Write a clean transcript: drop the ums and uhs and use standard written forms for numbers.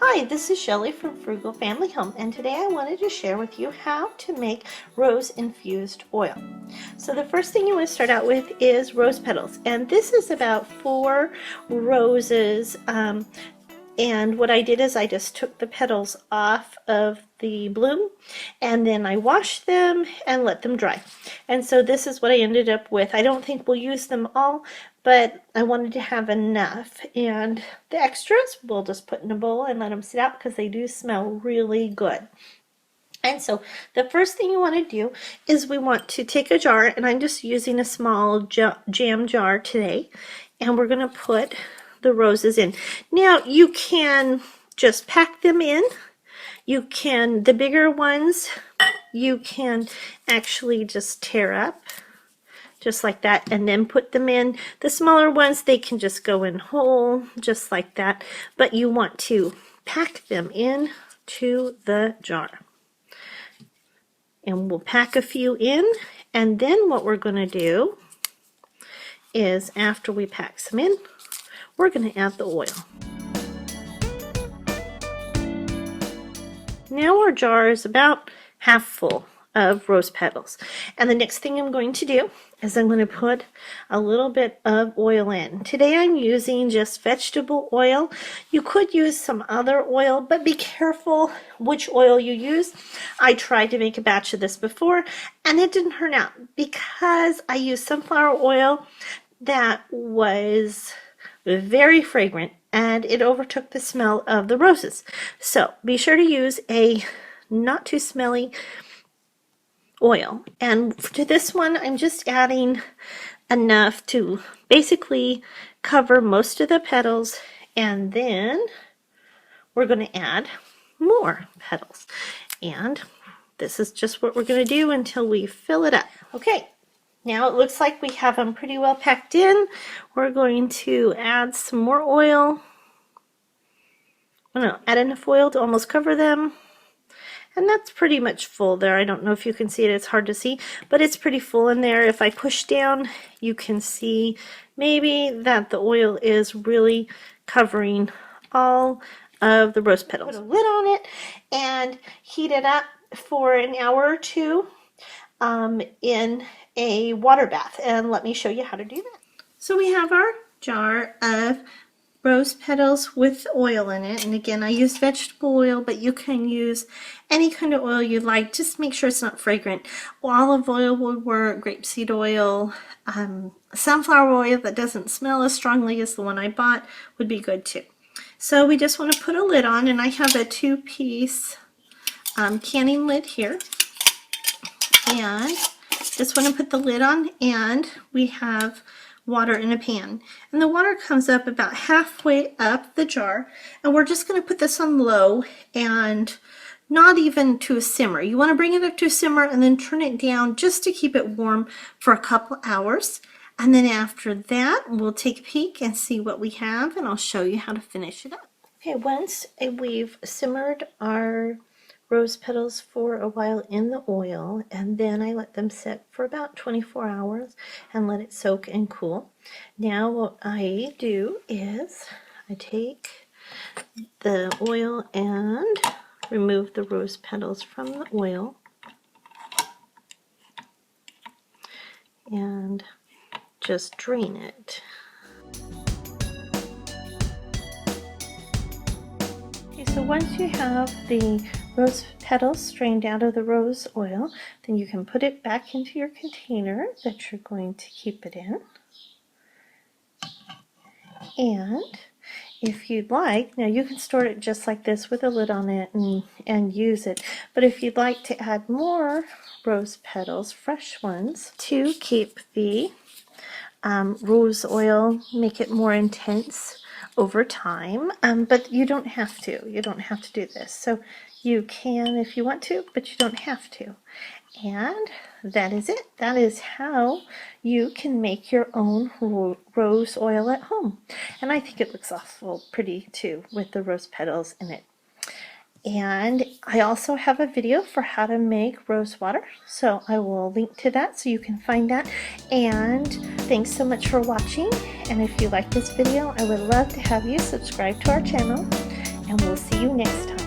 Hi, this is Shelley from Frugal Family Home, and today I wanted to share with you how to make rose infused oil. So the first thing you want to start out with is rose petals, and this is about 4 roses. And what I did is I just took the petals off of the bloom and then I washed them and let them dry. And so this is what I ended up with. I don't think we'll use them all, but I wanted to have enough. And the extras we'll just put in a bowl and let them sit out because they do smell really good. And so the first thing you want to do is we want to take a jar, and I'm just using a small jam jar today, and we're going to put the roses in. Now you can just pack them in. You can, the bigger ones, you can actually just tear up just like that and then put them in. The smaller ones, they can just go in whole just like that, but you want to pack them in to the jar. And we'll pack a few in, and then what we're going to do is after we pack some in, we're going to add the oil. Now our jar is about half full of rose petals. And the next thing I'm going to do is I'm going to put a little bit of oil in. Today I'm using just vegetable oil. You could use some other oil, but be careful which oil you use. I tried to make a batch of this before and it didn't turn out because I used sunflower oil that was very fragrant and it overtook the smell of the roses. So be sure to use a not too smelly oil. And to this one, I'm just adding enough to basically cover most of the petals, and then we're going to add more petals. And this is just what we're going to do until we fill it up. Okay. Now it looks like we have them pretty well packed in. We're going to add some more oil. I don't know, add enough oil to almost cover them. And that's pretty much full there. I don't know if you can see it. It's hard to see, but it's pretty full in there. If I push down, you can see maybe that the oil is really covering all of the rose petals. Put a lid on it and heat it up for an hour or two in a water bath, and let me show you how to do that. So we have our jar of rose petals with oil in it, and again I use vegetable oil, but you can use any kind of oil you like. Just make sure it's not fragrant. Olive oil would work, grapeseed oil, sunflower oil that doesn't smell as strongly as the one I bought would be good too. So we just want to put a lid on, and I have a 2-piece canning lid here, and just want to put the lid on, and we have water in a pan, and the water comes up about halfway up the jar, and we're just going to put this on low and not even to a simmer. You want to bring it up to a simmer and then turn it down just to keep it warm for a couple hours, and then after that we'll take a peek and see what we have, and I'll show you how to finish it up. Okay, once we've simmered our rose petals for a while in the oil, and then I let them sit for about 24 hours and let it soak and cool. Now what I do is I take the oil and remove the rose petals from the oil and just drain it. Okay, so once you have the rose petals strained out of the rose oil, then you can put it back into your container that you're going to keep it in. And if you'd like, now you can store it just like this with a lid on it and use it. But if you'd like to add more rose petals, fresh ones, to keep the rose oil, make it more intense over time, but you don't have to. You don't have to do this. So you can if you want to, but you don't have to. And that is it. That is how you can make your own rose oil at home. And I think it looks awful pretty too with the rose petals in it. And I also have a video for how to make rose water, so I will link to that so you can find that. And thanks so much for watching, and if you like this video, I would love to have you subscribe to our channel and we'll see you next time.